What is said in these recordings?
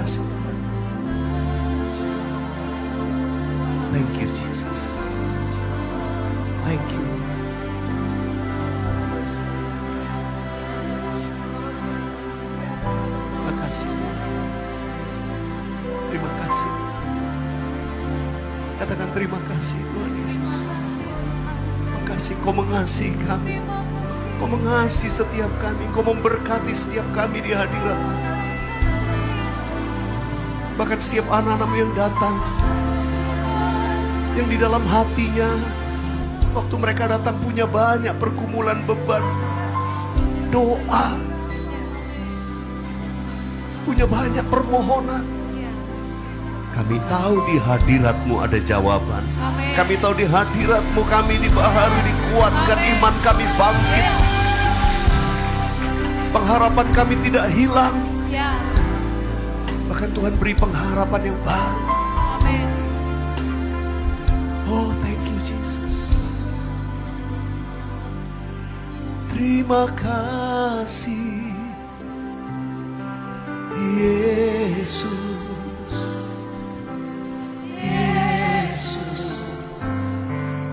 kasih Tuhan. Thank you Jesus. Thank you Lord. Terima kasih. Terima kasih. Katakan terima kasih Tuhan Yesus. Terima kasih Kau mengasihi kami. Kau mengasihi setiap kami. Kau memberkati setiap kami di hadirat. Bahkan setiap anak-anak yang datang, yang di dalam hatinya, waktu mereka datang punya banyak pergumulan beban, doa, punya banyak permohonan. Kami tahu di hadirat-Mu ada jawaban. Amin. Kami tahu di hadirat-Mu kami dibahari, dikuatkan, Amin. iman kami bangkit. Pengharapan kami tidak hilang. Ya. Bahkan Tuhan beri pengharapan yang baru. Amin. Oh, thank you Jesus. Terima kasih Yesus. Yesus.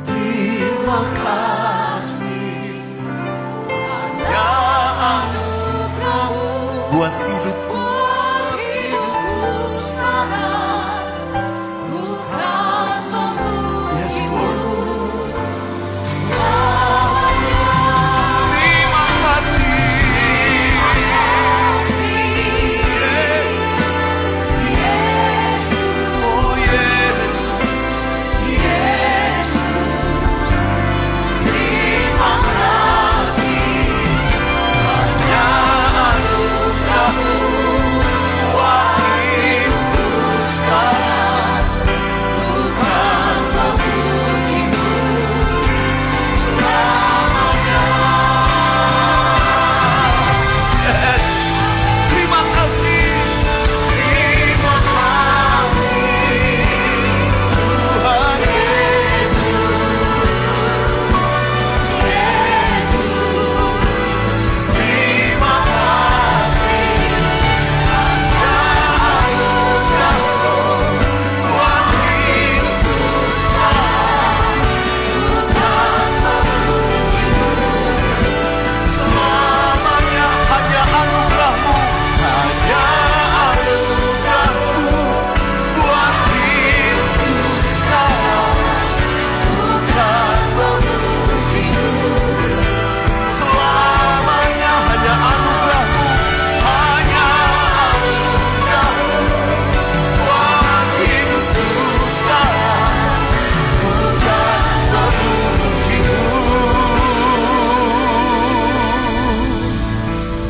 Terima kasih Ada anugerah-Mu buat hidupku. hidupku sekarang, bukan memuji Yes Lord. selamanya. Terima kasih. Yesus, Oh Yesus. Yesus, terima kasih. Hanya anugerah-Mu buat hidupku sekarang, bukan memuji-Mu selamanya. Yes. Terima kasih Terima kasih Tuhan. Yesus, terima kasih. Hanya anugerah-Mu buat hidupku sekarang, bukan memuji-Mu selamanya. Hanya anugerah-Mu. Hanya anugerah-Mu buat hidupku sekarang, bukan memuji-Mu selamanya. Hanya anugerah-Mu. Hanya anugerah-Mu buat hidupku sekarang, bukan memuji-Mu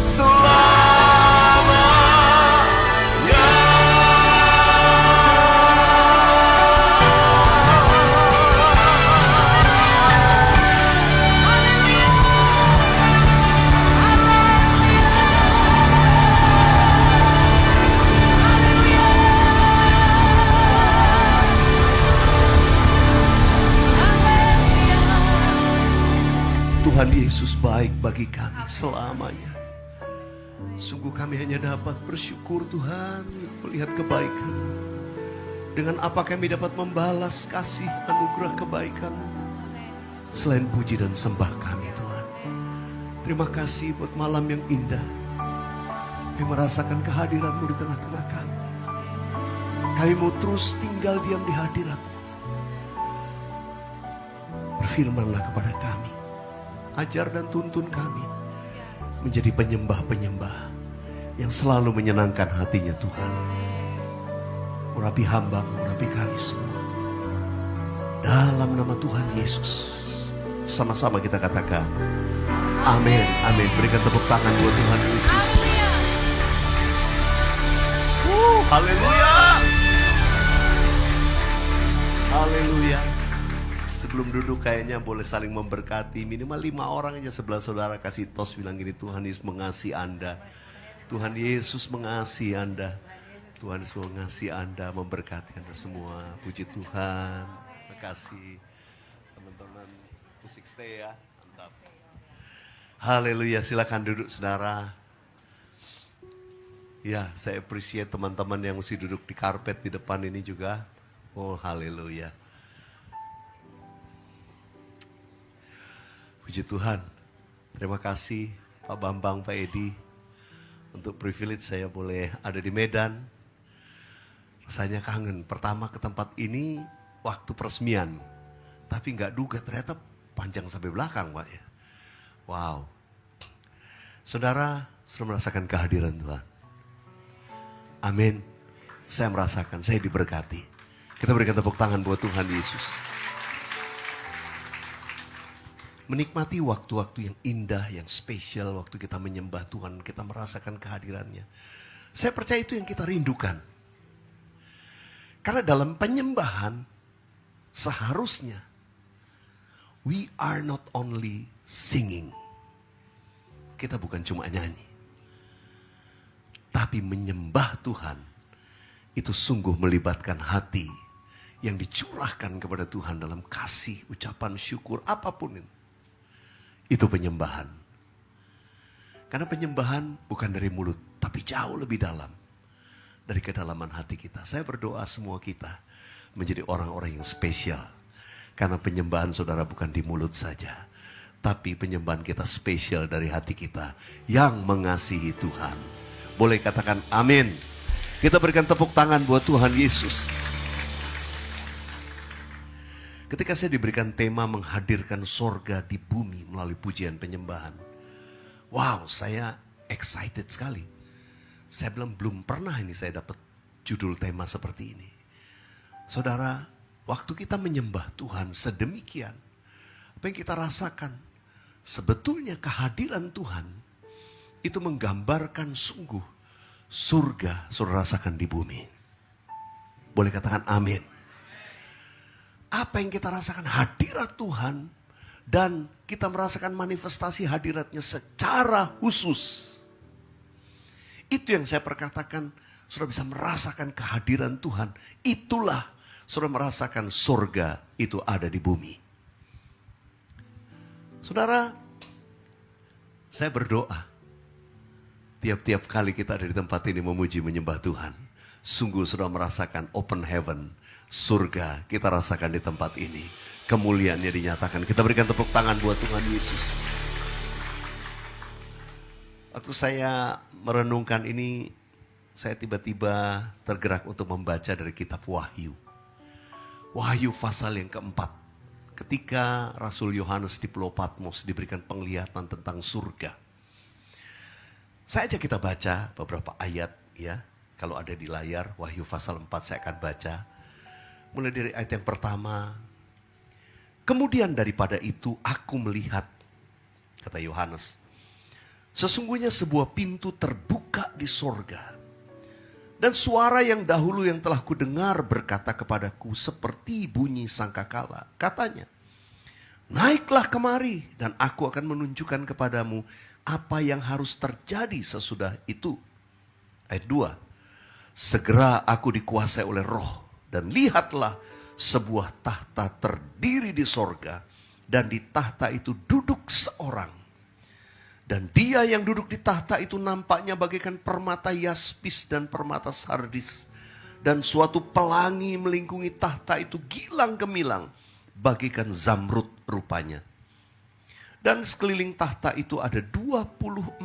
selamanya. Tuhan Yesus baik bagi kami selamanya. Sungguh kami hanya dapat bersyukur Tuhan melihat kebaikan. Dengan apa kami dapat membalas kasih anugerah kebaikan selain puji dan sembah kami Tuhan. Terima kasih buat malam yang indah. Kami merasakan kehadiran-Mu di tengah-tengah kami. Kami mau terus tinggal diam di hadirat-Mu. Berfirmanlah kepada kami. Ajar dan tuntun kami menjadi penyembah-penyembah yang selalu menyenangkan hatinya Tuhan. Urapi hamba, urapi kami semua. Dalam nama Tuhan Yesus. Sama-sama kita katakan amin, amin. Berikan tepuk tangan buat Tuhan Yesus. Haleluya. Haleluya. Sebelum duduk kayaknya boleh saling memberkati. Minimal 5 orang aja sebelah saudara kasih tos bilang gini, Tuhan Yesus mengasihi Anda. Tuhan Yesus mengasihi Anda. Tuhan Yesus mengasihi Anda, memberkati Anda semua. Puji Tuhan. Terima kasih teman-teman musik stay ya. Mantap. Haleluya, silakan duduk saudara. Ya, saya appreciate teman-teman yang mesti duduk di karpet di depan ini juga. Oh, haleluya. Puji Tuhan. Terima kasih Pak Bambang, Pak Edi. Untuk privilege saya boleh ada di Medan. Rasanya kangen. Pertama ke tempat ini waktu peresmian. Tapi nggak duga ternyata panjang sampai belakang, Pak ya. Wow. Saudara sudah merasakan kehadiran Tuhan. Amin. Saya merasakan, saya diberkati. Kita berikan tepuk tangan buat Tuhan Yesus. Menikmati waktu-waktu yang indah, yang spesial, waktu kita menyembah Tuhan, kita merasakan kehadirannya. Saya percaya itu yang kita rindukan. Karena dalam penyembahan, seharusnya, we are not only singing. Kita bukan cuma nyanyi. Tapi menyembah Tuhan itu sungguh melibatkan hati yang dicurahkan kepada Tuhan dalam kasih, ucapan syukur, apapun itu. Itu penyembahan. Karena penyembahan bukan dari mulut, tapi jauh lebih dalam. Dari kedalaman hati kita. Saya berdoa semua kita menjadi orang-orang yang spesial. Karena penyembahan saudara bukan di mulut saja. Tapi penyembahan kita spesial dari hati kita yang mengasihi Tuhan. Boleh katakan amin. Kita berikan tepuk tangan buat Tuhan Yesus. Ketika saya diberikan tema menghadirkan sorga di bumi melalui pujian penyembahan. Wow, saya excited sekali. Saya belum pernah ini saya dapat judul tema seperti ini. Saudara, waktu kita menyembah Tuhan sedemikian, apa yang kita rasakan? Sebetulnya kehadiran Tuhan itu menggambarkan sungguh surga saudara rasakan di bumi. Boleh katakan amin. Apa yang kita rasakan hadirat Tuhan dan kita merasakan manifestasi hadiratnya secara khusus. Itu yang saya perkatakan, saudara bisa merasakan kehadiran Tuhan. Itulah saudara merasakan surga itu ada di bumi. Saudara, saya berdoa tiap-tiap kali kita ada di tempat ini memuji menyembah Tuhan. Sungguh sudah merasakan open heaven, surga kita rasakan di tempat ini. Kemuliaannya dinyatakan. Kita berikan tepuk tangan buat Tuhan Yesus. Waktu saya merenungkan ini, saya tiba-tiba tergerak untuk membaca dari kitab Wahyu. Wahyu pasal yang keempat. Ketika Rasul Yohanes di Pulau Patmos diberikan penglihatan tentang surga. Saya ajak kita baca beberapa ayat ya. Kalau ada di layar Wahyu pasal 4 saya akan baca. Mulai dari ayat yang pertama. Kemudian daripada itu aku melihat, kata Yohanes, sesungguhnya sebuah pintu terbuka di sorga. Dan suara yang dahulu yang telah kudengar berkata kepadaku seperti bunyi sangkakala. Katanya, naiklah kemari dan aku akan menunjukkan kepadamu apa yang harus terjadi sesudah itu. Ayat 2, segera aku dikuasai oleh roh dan lihatlah sebuah tahta terdiri di sorga. Dan di tahta itu duduk seorang. Dan dia yang duduk di tahta itu nampaknya bagaikan permata yaspis dan permata sardis. Dan suatu pelangi melingkungi tahta itu gilang gemilang bagaikan zamrud rupanya. Dan sekeliling tahta itu ada 24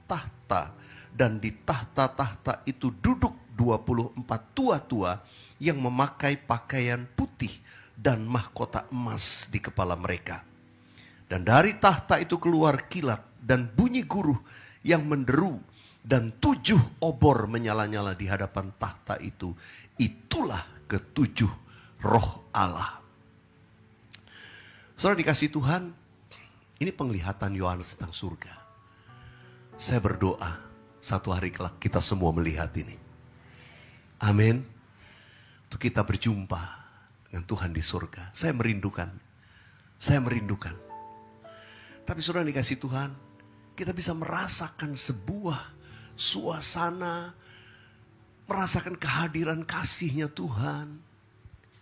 tahta. Dan di tahta-tahta itu duduk 24 tua-tua yang memakai pakaian putih dan mahkota emas di kepala mereka. Dan dari tahta itu keluar kilat dan bunyi guruh yang menderu. Dan 7 obor menyala-nyala di hadapan tahta itu. Itulah ke-7 roh Allah. Saudara dikasih Tuhan, ini penglihatan Yohanes tentang surga. Saya berdoa, satu hari kelak kita semua melihat ini. Amin. Untuk kita berjumpa dengan Tuhan di surga. Saya merindukan. Tapi saudara dikasih Tuhan, kita bisa merasakan sebuah suasana, merasakan kehadiran kasihnya Tuhan.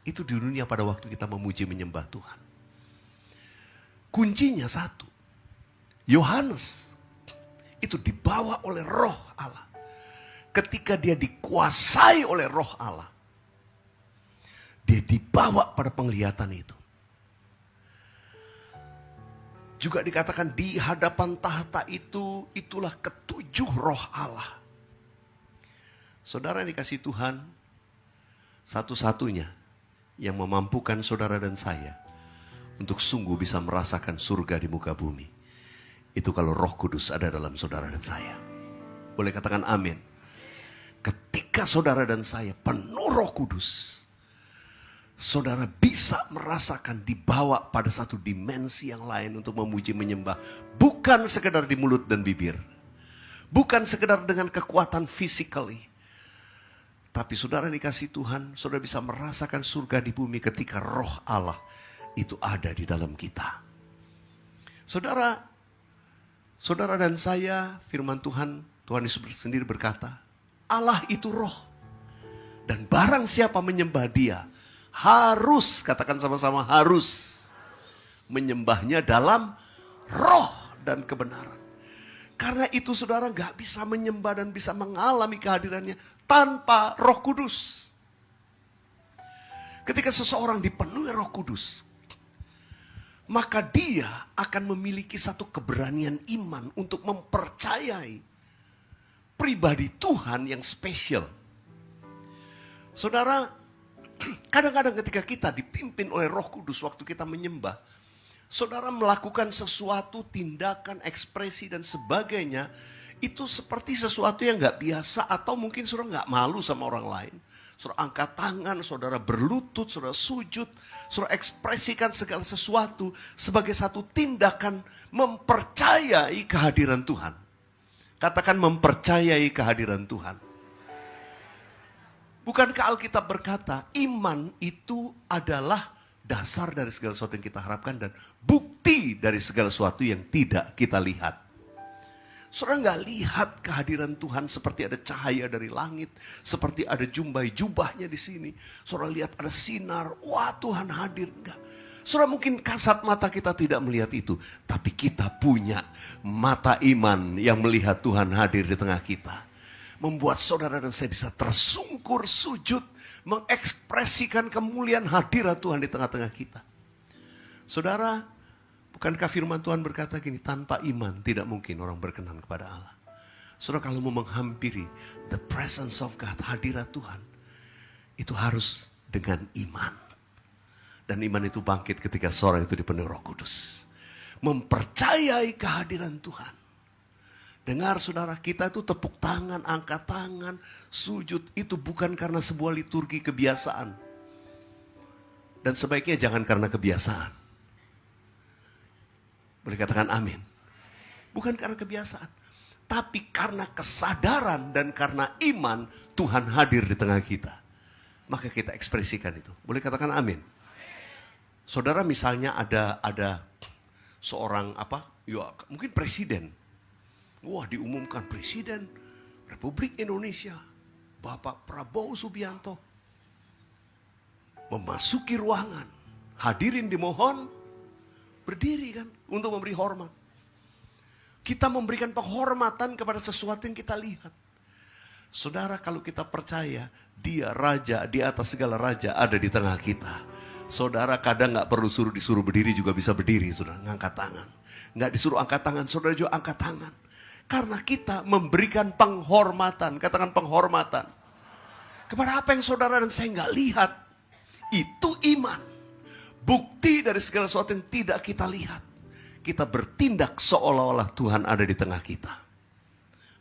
Itu di dunia pada waktu kita memuji menyembah Tuhan. Kuncinya satu, Yohanes itu dibawa oleh roh Allah ketika dia dikuasai oleh Roh Allah, dia dibawa pada penglihatan itu. Juga dikatakan di hadapan tahta itu, itulah ketujuh roh Allah. Saudara yang dikasihi Tuhan, satu-satunya yang memampukan saudara dan saya untuk sungguh bisa merasakan surga di muka bumi, itu kalau Roh Kudus ada dalam saudara dan saya. Boleh katakan amin. Ketika saudara dan saya penuh Roh Kudus, saudara bisa merasakan dibawa pada satu dimensi yang lain untuk memuji menyembah. Bukan sekedar di mulut dan bibir. Bukan sekedar dengan kekuatan physically. Tapi saudara dikasih Tuhan, saudara bisa merasakan surga di bumi ketika Roh Allah itu ada di dalam kita. Saudara dan saya, firman Tuhan Yesus sendiri berkata, Allah itu roh. Dan barang siapa menyembah dia, harus, katakan sama-sama, harus menyembahnya dalam roh dan kebenaran. Karena itu saudara gak bisa menyembah dan bisa mengalami kehadirannya tanpa Roh Kudus. Ketika seseorang dipenuhi Roh Kudus, maka dia akan memiliki satu keberanian iman untuk mempercayai pribadi Tuhan yang spesial. Saudara, kadang-kadang ketika kita dipimpin oleh Roh Kudus waktu kita menyembah, saudara melakukan sesuatu, tindakan, ekspresi dan sebagainya, itu seperti sesuatu yang gak biasa atau mungkin saudara gak malu sama orang lain. Saudara angkat tangan, saudara berlutut, saudara sujud, saudara ekspresikan segala sesuatu sebagai satu tindakan mempercayai kehadiran Tuhan. Katakan mempercayai kehadiran Tuhan. Bukankah Alkitab berkata, iman itu adalah dasar dari segala sesuatu yang kita harapkan dan bukti dari segala sesuatu yang tidak kita lihat. Saudara nggak lihat kehadiran Tuhan seperti ada cahaya dari langit, seperti ada jubahnya di sini. Saudara lihat ada sinar, wah Tuhan hadir. Enggak. Saudara mungkin kasat mata kita tidak melihat itu, tapi kita punya mata iman yang melihat Tuhan hadir di tengah kita. Membuat saudara dan saya bisa tersungkur sujud, mengekspresikan kemuliaan hadirat Tuhan di tengah-tengah kita. Saudara, bukankah firman Tuhan berkata gini, tanpa iman tidak mungkin orang berkenan kepada Allah. Saudara kalau mau menghampiri the presence of God, hadirat Tuhan, itu harus dengan iman. Dan iman itu bangkit ketika seorang itu dipenuhi Roh Kudus. Mempercayai kehadiran Tuhan. Dengar saudara, kita itu tepuk tangan, angkat tangan, sujud. Itu bukan karena sebuah liturgi kebiasaan. Dan sebaiknya jangan karena kebiasaan. Boleh katakan amin. Bukan karena kebiasaan. Tapi karena kesadaran dan karena iman Tuhan hadir di tengah kita. Maka kita ekspresikan itu. Boleh katakan amin. Saudara misalnya ada seorang mungkin presiden. Wah diumumkan Presiden Republik Indonesia Bapak Prabowo Subianto memasuki ruangan, hadirin dimohon berdiri kan untuk memberi hormat. Kita memberikan penghormatan kepada sesuatu yang kita lihat. Saudara kalau kita percaya dia raja di atas segala raja ada di tengah kita. Saudara kadang gak perlu disuruh berdiri juga bisa berdiri, saudara ngangkat tangan. Gak disuruh angkat tangan, saudara juga angkat tangan. Karena kita memberikan penghormatan. Katakan penghormatan. Kepada apa yang saudara dan saya nggak lihat. Itu iman. Bukti dari segala sesuatu yang tidak kita lihat. Kita bertindak seolah-olah Tuhan ada di tengah kita.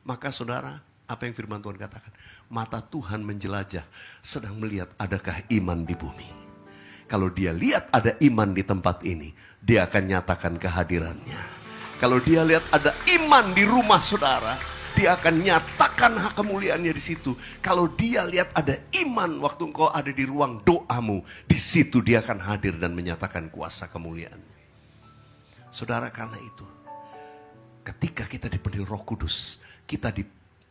Maka saudara, apa yang firman Tuhan katakan? Mata Tuhan menjelajah, sedang melihat adakah iman di bumi. Kalau dia lihat ada iman di tempat ini, dia akan nyatakan kehadirannya. Kalau dia lihat ada iman di rumah saudara, dia akan nyatakan hak kemuliaannya di situ. Kalau dia lihat ada iman waktu engkau ada di ruang doamu, di situ dia akan hadir dan menyatakan kuasa kemuliaannya. Saudara, karena itu, ketika kita dipenuhi Roh Kudus, kita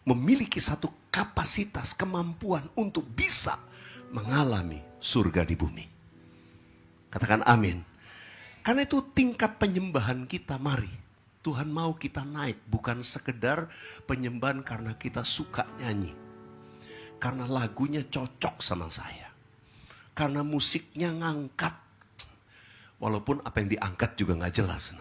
memiliki satu kapasitas, kemampuan untuk bisa mengalami surga di bumi. Katakan amin. Karena itu tingkat penyembahan kita, mari. Tuhan mau kita naik, bukan sekedar penyembahan karena kita suka nyanyi. Karena lagunya cocok sama saya. Karena musiknya ngangkat. Walaupun apa yang diangkat juga gak jelas.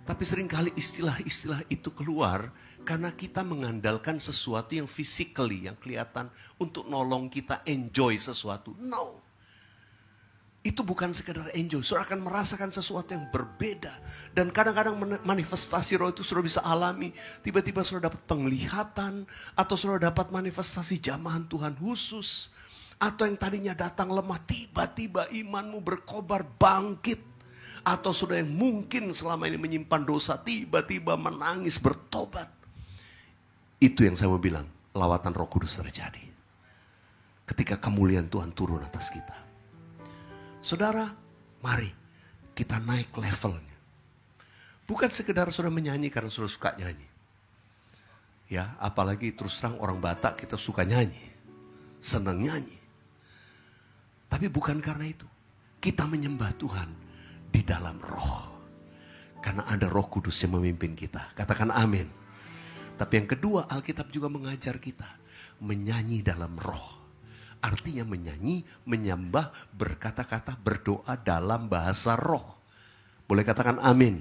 Tapi seringkali istilah-istilah itu keluar karena kita mengandalkan sesuatu yang physically, yang kelihatan untuk nolong kita enjoy sesuatu. No. Itu bukan sekedar enjoy, saudara akan merasakan sesuatu yang berbeda. Dan kadang-kadang manifestasi roh itu saudara bisa alami. Tiba-tiba saudara dapat penglihatan, atau saudara dapat manifestasi jamahan Tuhan khusus. Atau yang tadinya datang lemah, tiba-tiba imanmu berkobar bangkit. Atau saudara yang mungkin selama ini menyimpan dosa, tiba-tiba menangis bertobat. Itu yang saya mau bilang, lawatan Roh Kudus terjadi. Ketika kemuliaan Tuhan turun atas kita. Saudara, mari kita naik levelnya. Bukan sekedar saudara menyanyi karena saudara suka nyanyi. Ya, apalagi terus terang orang Batak kita suka nyanyi. Senang nyanyi. Tapi bukan karena itu. Kita menyembah Tuhan di dalam roh. Karena ada Roh Kudus yang memimpin kita. Katakan amin. Tapi yang kedua, Alkitab juga mengajar kita menyanyi dalam roh. Artinya menyanyi, menyembah, berkata-kata, berdoa dalam bahasa roh. Boleh katakan amin.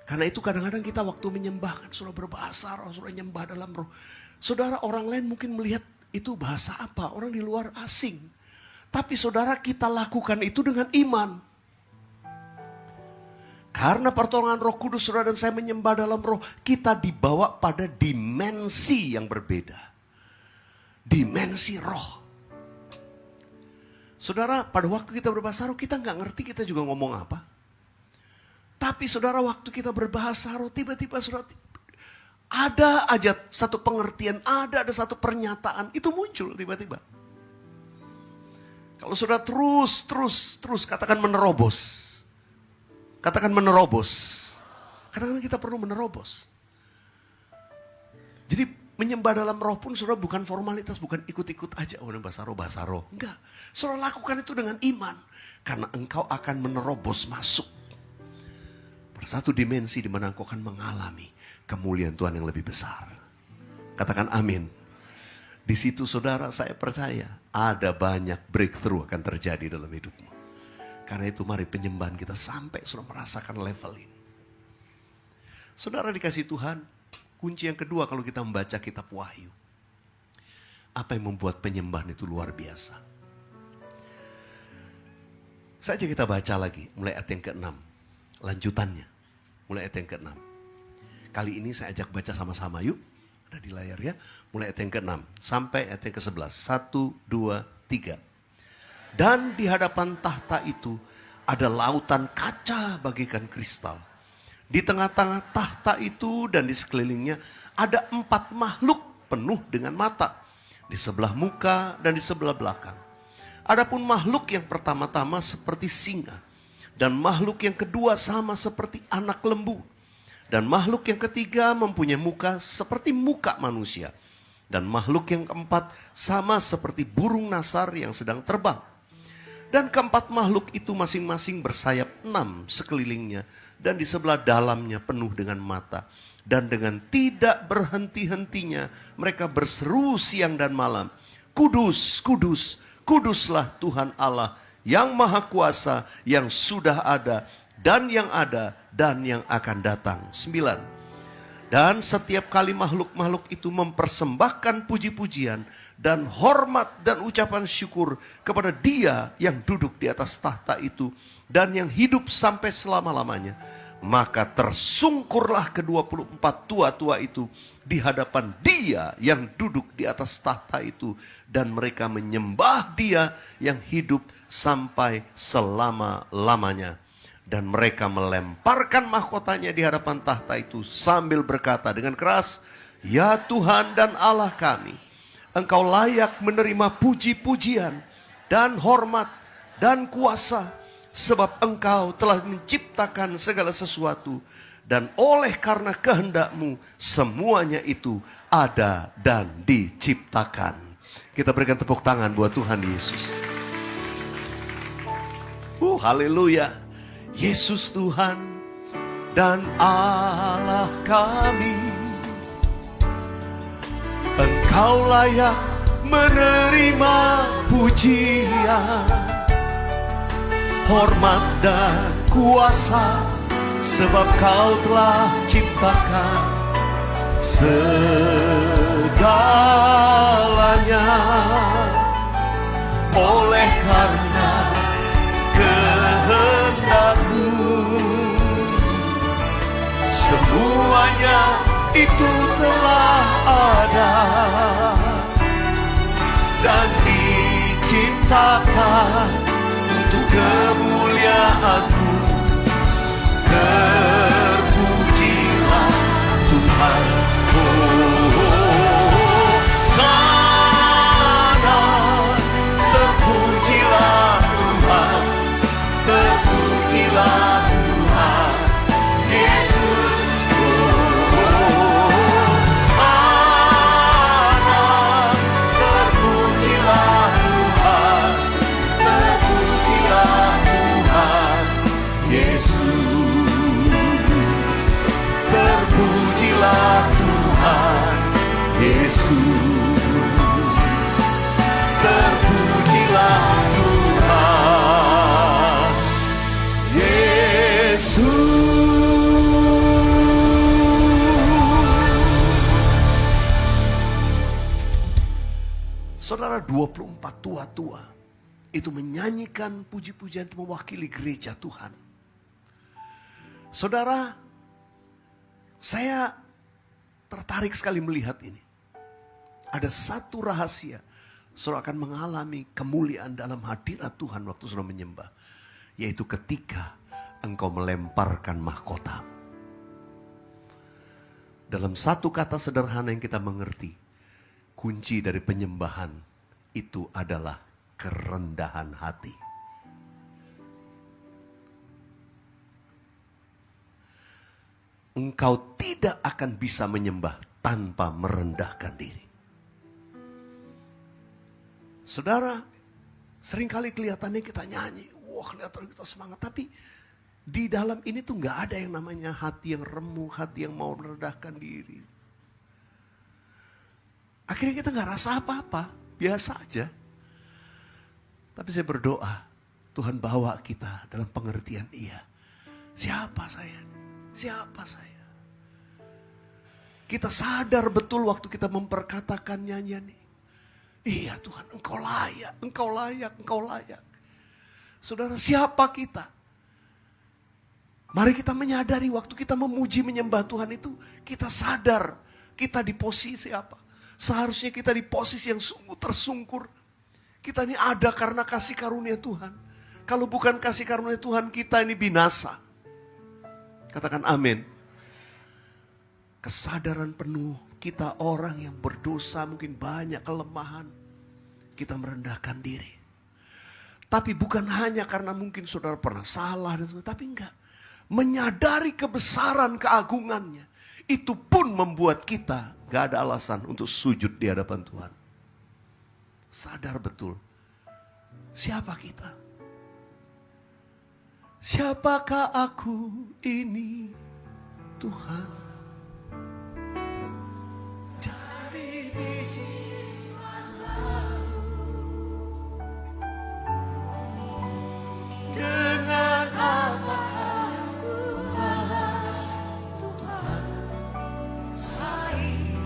Karena itu kadang-kadang kita waktu menyembah, kan saudara berbahasa roh, saudara nyembah dalam roh. Saudara, orang lain mungkin melihat itu bahasa apa, orang di luar asing. Tapi saudara, kita lakukan itu dengan iman. Karena pertolongan Roh Kudus saudara dan saya menyembah dalam roh, kita dibawa pada dimensi yang berbeda. Dimensi roh. Saudara, pada waktu kita berbahasa roh, kita nggak ngerti kita juga ngomong apa. Tapi saudara, waktu kita berbahasa roh, tiba-tiba saudara, ada aja satu pengertian, ada satu pernyataan, itu muncul tiba-tiba. Kalau saudara terus katakan menerobos. Katakan menerobos. Kadang-kadang kita perlu menerobos. Jadi menyembah dalam roh pun saudara bukan formalitas, bukan ikut-ikut aja. Oh, bahasa roh. Enggak. Saudara lakukan itu dengan iman. Karena engkau akan menerobos masuk. Pada satu dimensi di mana engkau akan mengalami kemuliaan Tuhan yang lebih besar. Katakan amin. Di situ saudara saya percaya ada banyak breakthrough akan terjadi dalam hidupmu. Karena itu mari penyembahan kita sampai saudara merasakan level ini. Saudara dikasih Tuhan. Kunci yang kedua kalau kita membaca kitab Wahyu. Apa yang membuat penyembahan itu luar biasa. Saja kita baca lagi mulai ayat yang ke-6. Lanjutannya. Mulai ayat yang ke-6. Kali ini saya ajak baca sama-sama yuk. Ada di layar ya. Mulai ayat yang ke-6 sampai ayat yang ke-11. 1, 2, 3. Dan di hadapan tahta itu ada lautan kaca bagaikan kristal. Di tengah-tengah tahta itu dan di sekelilingnya ada 4 makhluk penuh dengan mata. Di sebelah muka dan di sebelah belakang. Adapun makhluk yang pertama-tama seperti singa. Dan makhluk yang kedua sama seperti anak lembu. Dan makhluk yang ketiga mempunyai muka seperti muka manusia. Dan makhluk yang keempat sama seperti burung nasar yang sedang terbang. Dan keempat makhluk itu masing-masing bersayap 6 sekelilingnya. Dan di sebelah dalamnya penuh dengan mata. Dan dengan tidak berhenti-hentinya mereka berseru siang dan malam. Kudus, kudus, kuduslah Tuhan Allah yang maha kuasa, yang sudah ada dan yang akan datang. 9. Dan setiap kali makhluk-makhluk itu mempersembahkan puji-pujian dan hormat dan ucapan syukur kepada Dia yang duduk di atas tahta itu dan yang hidup sampai selama-lamanya. Maka tersungkurlah ke-24 tua-tua itu di hadapan Dia yang duduk di atas tahta itu. Dan mereka menyembah Dia yang hidup sampai selama-lamanya. Dan mereka melemparkan mahkotanya di hadapan tahta itu sambil berkata dengan keras, Ya Tuhan dan Allah kami, Engkau layak menerima puji-pujian dan hormat dan kuasa, sebab Engkau telah menciptakan segala sesuatu, dan oleh karena kehendak-Mu semuanya itu ada dan diciptakan. Kita berikan tepuk tangan buat Tuhan Yesus. Haleluya. Yesus Tuhan dan Allah kami, Engkau Kau layak menerima pujian, hormat dan kuasa, sebab Kau telah ciptakan segalanya. Oleh karena kehendak-Mu, semuanya itu telah ada dan diciptakan untuk kemuliaan-Mu. Terpujilah Tuhan. Sana, terpujilah Tuhan, terpujilah Tuhan Yesus. Sana, terpujilah Tuhan, terpujilah Tuhan Yesus. Terpujilah Tuhan Yesus. Terpujilah Tuhan Yesus. Saudara, 24 tua-tua itu menyanyikan puji-pujian itu mewakili gereja Tuhan. Saudara, saya tertarik sekali melihat ini. Ada satu rahasia, saudara akan mengalami kemuliaan dalam hadirat Tuhan waktu saudara menyembah. Yaitu ketika engkau melemparkan mahkota. Dalam satu kata sederhana yang kita mengerti, kunci dari penyembahan itu adalah kerendahan hati. Engkau tidak akan bisa menyembah tanpa merendahkan diri. Saudara, seringkali kelihatannya kita nyanyi, wah kelihatan kita semangat, tapi di dalam ini tuh gak ada yang namanya hati yang remuk, hati yang mau merendahkan diri. Akhirnya kita gak rasa apa-apa, biasa aja. Tapi saya berdoa, Tuhan bawa kita dalam pengertian iya. Siapa saya? Siapa saya? Kita sadar betul waktu kita memperkatakan nyanyian ini. Iya Tuhan, Engkau layak, Engkau layak, Engkau layak. Saudara, siapa kita? Mari kita menyadari waktu kita memuji menyembah Tuhan itu, kita sadar kita di posisi apa. Seharusnya kita di posisi yang sungguh tersungkur. Kita ini ada karena kasih karunia Tuhan. Kalau bukan kasih karunia Tuhan, kita ini binasa. Katakan amin. Kesadaran penuh kita orang yang berdosa, mungkin banyak kelemahan. Kita merendahkan diri. Tapi bukan hanya karena mungkin saudara pernah salah dan sebagainya, tapi enggak. Menyadari kebesaran keagungannya. Itu pun membuat kita gak ada alasan untuk sujud di hadapan Tuhan. Sadar betul. Siapa kita? Siapakah aku ini, Tuhan? Dari biji dengan apa aku balas Tuhan? Saing,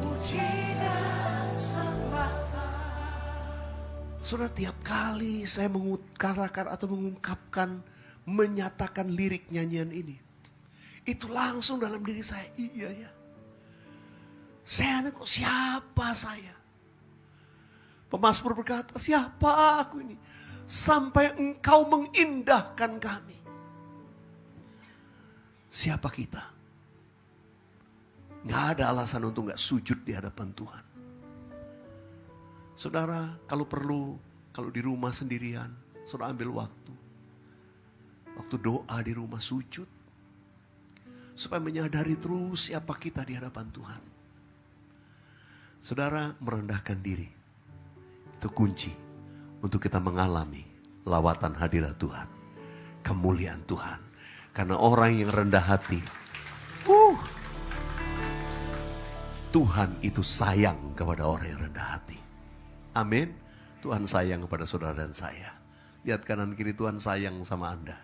puji dan sembah. Saudara, tiap kali saya mengutarakan atau mengungkapkan, menyatakan lirik nyanyian ini, itu langsung dalam diri saya, iya ya. Saya kok siapa saya? Pemazmur berkata, siapa aku ini? Sampai Engkau mengindahkan kami. Siapa kita? Gak ada alasan untuk gak sujud di hadapan Tuhan. Saudara, kalau perlu, kalau di rumah sendirian, saudara ambil waktu. Waktu doa di rumah sujud. Supaya menyadari terus siapa kita di hadapan Tuhan. Saudara, merendahkan diri. Itu kunci untuk kita mengalami lawatan hadirat Tuhan. Kemuliaan Tuhan. Karena orang yang rendah hati, Tuhan itu sayang kepada orang yang rendah hati. Amin. Tuhan sayang kepada saudara dan saya. Lihat kanan kiri, Tuhan sayang sama Anda.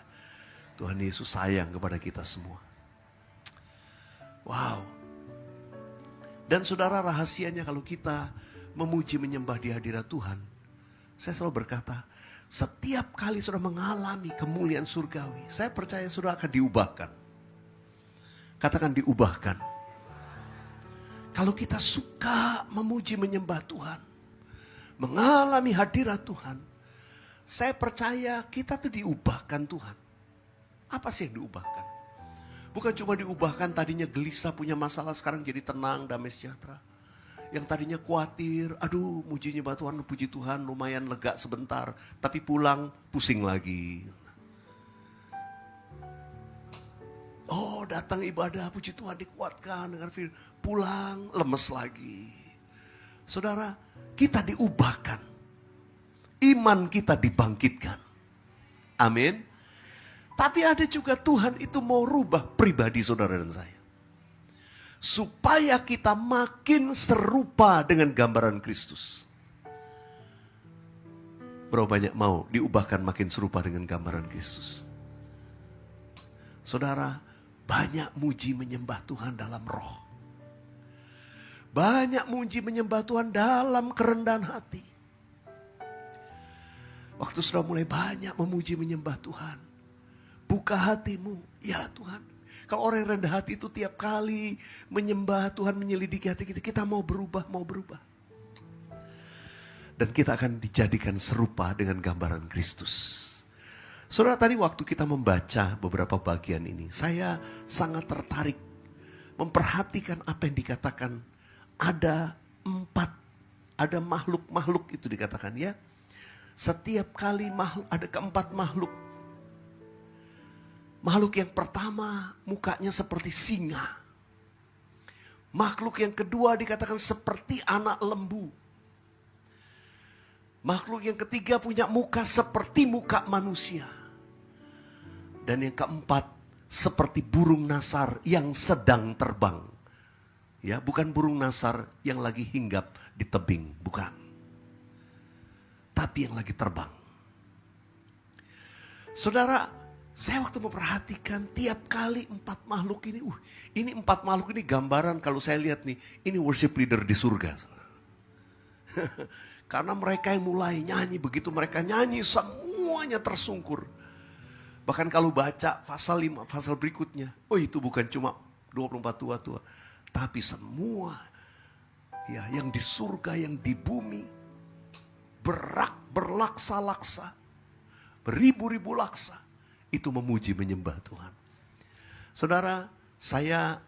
Tuhan Yesus sayang kepada kita semua. Wow. Dan saudara, rahasianya kalau kita memuji menyembah di hadirat Tuhan, saya selalu berkata, setiap kali saudara mengalami kemuliaan surgawi, saya percaya saudara akan diubahkan. Katakan diubahkan. Kalau kita suka memuji menyembah Tuhan, mengalami hadirat Tuhan, saya percaya kita tuh diubahkan Tuhan. Apa sih yang diubahkan? Bukan cuma diubahkan tadinya gelisah punya masalah, sekarang jadi tenang, damai sejahtera. Yang tadinya khawatir, aduh muji nyembah Tuhan, puji Tuhan lumayan lega sebentar. Tapi pulang pusing lagi. Oh datang ibadah, puji Tuhan dikuatkan dengan firman, pulang lemes lagi. Saudara, kita diubahkan. Iman kita dibangkitkan. Amin. Tapi ada juga Tuhan itu mau rubah pribadi saudara dan saya. Supaya kita makin serupa dengan gambaran Kristus. Berapa banyak mau diubahkan makin serupa dengan gambaran Kristus? Saudara, banyak muji menyembah Tuhan dalam roh. Banyak muji menyembah Tuhan dalam kerendahan hati. Waktu sudah mulai banyak memuji menyembah Tuhan, buka hatimu, ya Tuhan. Kalau orang yang rendah hati itu tiap kali menyembah Tuhan, menyelidiki hati kita, kita mau berubah, mau berubah. Dan kita akan dijadikan serupa dengan gambaran Kristus. Saudara, tadi waktu kita membaca beberapa bagian ini, saya sangat tertarik memperhatikan apa yang dikatakan. Ada makhluk-makhluk itu dikatakan ya. Setiap kali ada keempat makhluk. Makhluk yang pertama mukanya seperti singa. Makhluk yang kedua dikatakan seperti anak lembu. Makhluk yang ketiga punya muka seperti muka manusia. Dan yang keempat seperti burung nasar yang sedang terbang. Ya, bukan burung nasar yang lagi hinggap di tebing, bukan. Tapi yang lagi terbang. Saudara, saya waktu memperhatikan tiap kali empat makhluk ini, ini empat makhluk ini gambaran kalau saya lihat nih, ini worship leader di surga. Karena mereka yang mulai nyanyi, begitu mereka nyanyi semuanya tersungkur. Bahkan kalau baca pasal 5, pasal berikutnya, itu bukan cuma 24 tua-tua. Tapi semua ya yang di surga, yang di bumi, berlaksa-laksa, beribu-ribu laksa, itu memuji menyembah Tuhan. Saudara, saya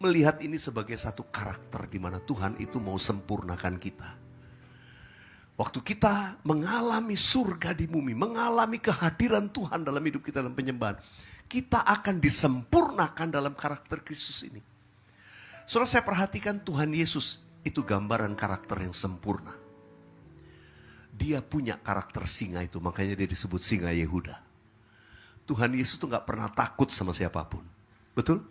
melihat ini sebagai satu karakter di mana Tuhan itu mau sempurnakan kita. Waktu kita mengalami surga di bumi, mengalami kehadiran Tuhan dalam hidup kita dalam penyembahan, kita akan disempurnakan dalam karakter Kristus ini. Saudara, saya perhatikan Tuhan Yesus itu gambaran karakter yang sempurna. Dia punya karakter singa itu, makanya dia disebut singa Yehuda. Tuhan Yesus itu gak pernah takut sama siapapun. Betul?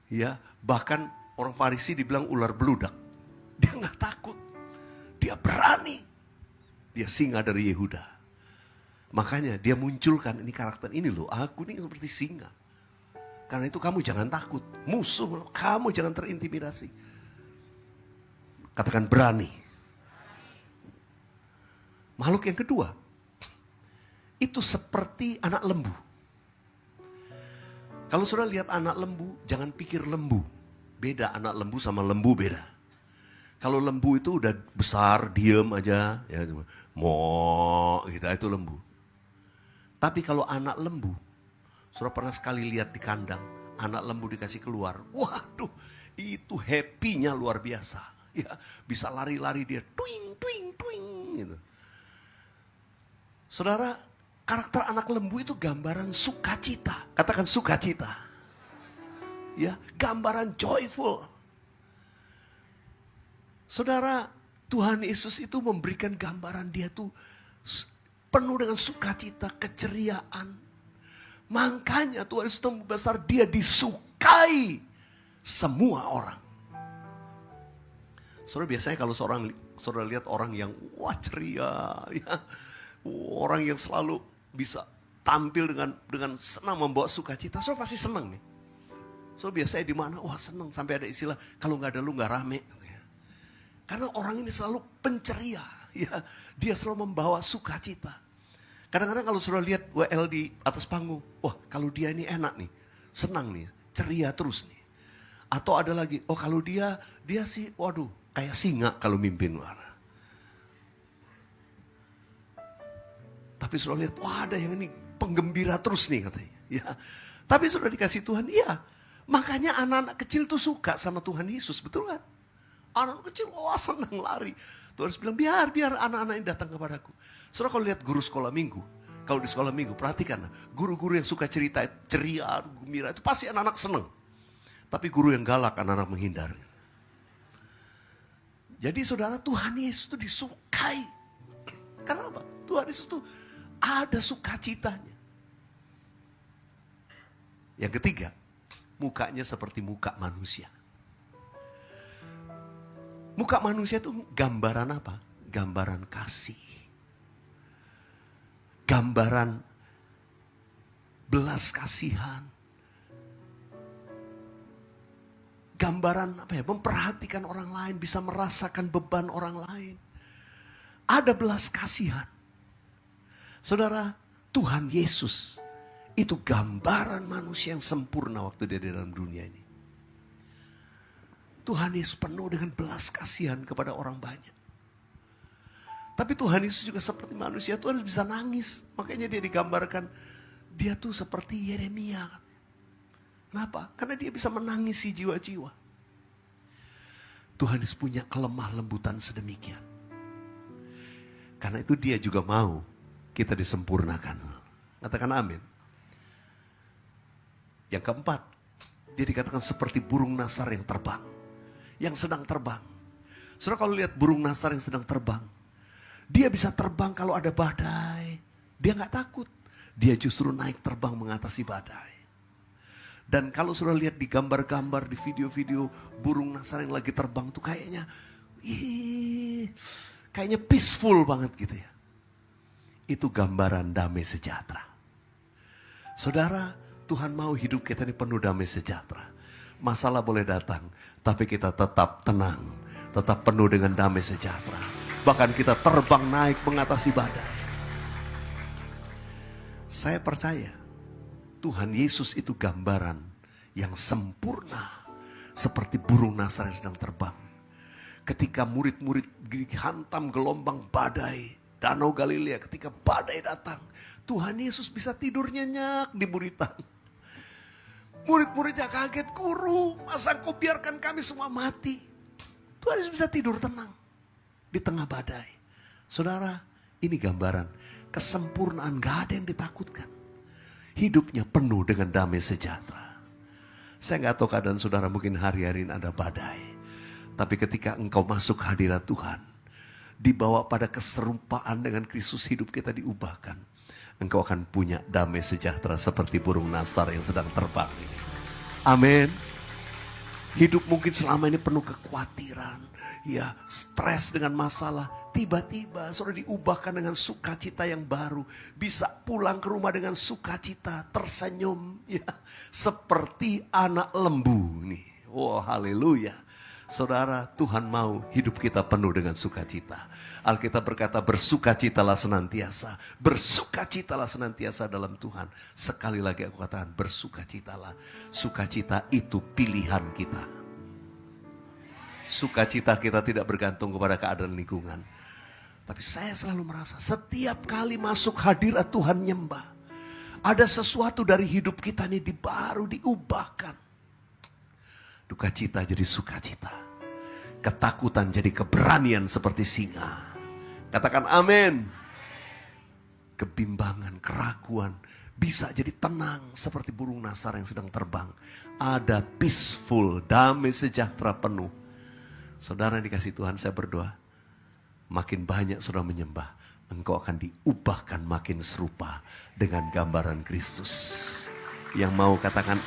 Ya, bahkan orang Farisi dibilang ular beludak. Dia gak takut. Dia berani. Dia singa dari Yehuda. Makanya dia munculkan ini karakter ini loh. Aku ini seperti singa. Karena itu kamu jangan takut. Musuh, kamu jangan terintimidasi. Katakan berani. Makhluk yang kedua, itu seperti anak lembu. Kalau sudah lihat anak lembu, jangan pikir lembu. Beda anak lembu sama lembu beda. Kalau lembu itu udah besar, diem aja. Ya, mo, gitu, itu lembu. Tapi kalau anak lembu, sudah pernah sekali lihat di kandang, anak lembu dikasih keluar. Waduh, itu happy-nya luar biasa. Ya, bisa lari-lari dia, tuing, tuing, tuing, gitu. Saudara, karakter anak lembu itu gambaran sukacita. Katakan sukacita. Ya, gambaran joyful. Saudara, Tuhan Yesus itu memberikan gambaran dia tuh penuh dengan sukacita, keceriaan. Makanya Tuhan Yesus besar, dia disukai semua orang. Saudara, biasanya kalau saudara lihat orang yang wah ceria, ya, orang yang selalu bisa tampil dengan senang membawa sukacita, saudara pasti senang nih. So biasanya di mana, wah senang, sampai ada istilah kalau nggak ada lu nggak rame. Karena orang ini selalu penceria, ya, dia selalu membawa sukacita. Kadang-kadang kalau sudah lihat WL di atas panggung, wah kalau dia ini enak nih, senang nih, ceria terus nih. Atau ada lagi, oh kalau dia sih, waduh, kayak singa kalau mimpin. Tapi sudah lihat, wah ada yang ini penggembira terus nih katanya. Ya. Tapi sudah dikasih Tuhan, iya. Makanya anak-anak kecil tuh suka sama Tuhan Yesus, betul kan? Anak kecil, wah senang lari. Tuhan bilang, biar anak-anak ini datang kepadaku. Saudara kalau lihat guru sekolah minggu, kalau di sekolah minggu, perhatikan. Guru-guru yang suka cerita, ceria, gembira, itu pasti anak-anak senang. Tapi guru yang galak, anak-anak menghindar. Jadi saudara, Tuhan Yesus itu disukai. Karena apa? Tuhan Yesus itu ada sukacitanya. Yang ketiga, mukanya seperti muka manusia. Muka manusia itu gambaran apa? Gambaran kasih. Gambaran belas kasihan. Gambaran apa ya? Memperhatikan orang lain, bisa merasakan beban orang lain. Ada belas kasihan. Saudara, Tuhan Yesus itu gambaran manusia yang sempurna waktu dia di dalam dunia ini. Tuhan Yesus penuh dengan belas kasihan kepada orang banyak. Tapi Tuhan Yesus juga seperti manusia, Tuhan bisa nangis. Makanya dia digambarkan, dia tuh seperti Yeremia. Kenapa? Karena dia bisa menangisi jiwa-jiwa. Tuhan Yesus punya kelemah lembutan sedemikian. Karena itu dia juga mau kita disempurnakan. Katakan amin. Yang keempat, dia dikatakan seperti burung nasar yang terbang. Yang sedang terbang. Saudara kalau lihat burung nasar yang sedang terbang, dia bisa terbang kalau ada badai. Dia gak takut. Dia justru naik terbang mengatasi badai. Dan kalau sudah lihat di gambar-gambar, di video-video burung nasar yang lagi terbang tuh kayaknya peaceful banget gitu ya. Itu gambaran damai sejahtera. Saudara, Tuhan mau hidup kita ini penuh damai sejahtera. Masalah boleh datang, tapi kita tetap tenang, tetap penuh dengan damai sejahtera. Bahkan kita terbang naik mengatasi badai. Saya percaya Tuhan Yesus itu gambaran yang sempurna. Seperti burung nasar yang sedang terbang. Ketika murid-murid dihantam gelombang badai, Danau Galilea, ketika badai datang, Tuhan Yesus bisa tidur nyenyak di buritan. Murid-muridnya kaget, guru, masa kau biarkan kami semua mati? Tuhan Yesus bisa tidur tenang di tengah badai. Saudara, ini gambaran kesempurnaan, gak ada yang ditakutkan. Hidupnya penuh dengan damai sejahtera. Saya gak tahu keadaan saudara, mungkin hari-hari ini ada badai. Tapi ketika engkau masuk hadirat Tuhan, dibawa pada keserupaan dengan Kristus, hidup kita diubahkan. Engkau akan punya damai sejahtera seperti burung nasar yang sedang terbang ini. Amin. Hidup mungkin selama ini penuh kekhawatiran, ya, stres dengan masalah. Tiba-tiba saudara diubahkan dengan sukacita yang baru. Bisa pulang ke rumah dengan sukacita, tersenyum, ya, seperti anak lembu nih. Wow, haleluya. Saudara, Tuhan mau hidup kita penuh dengan sukacita. Alkitab berkata, bersukacitalah senantiasa. Bersukacitalah senantiasa dalam Tuhan. Sekali lagi aku katakan, bersukacitalah. Sukacita itu pilihan kita. Sukacita kita tidak bergantung kepada keadaan lingkungan. Tapi saya selalu merasa, setiap kali masuk hadirat Tuhan nyembah, ada sesuatu dari hidup kita ini baru diubahkan. Duka cita jadi sukacita. Ketakutan jadi keberanian seperti singa. Katakan amin. Kebimbangan, keraguan bisa jadi tenang seperti burung nasar yang sedang terbang. Ada peaceful, damai sejahtera penuh. Saudara yang dikasih Tuhan, saya berdoa. Makin banyak saudara menyembah, engkau akan diubahkan makin serupa dengan gambaran Kristus. Yang mau katakan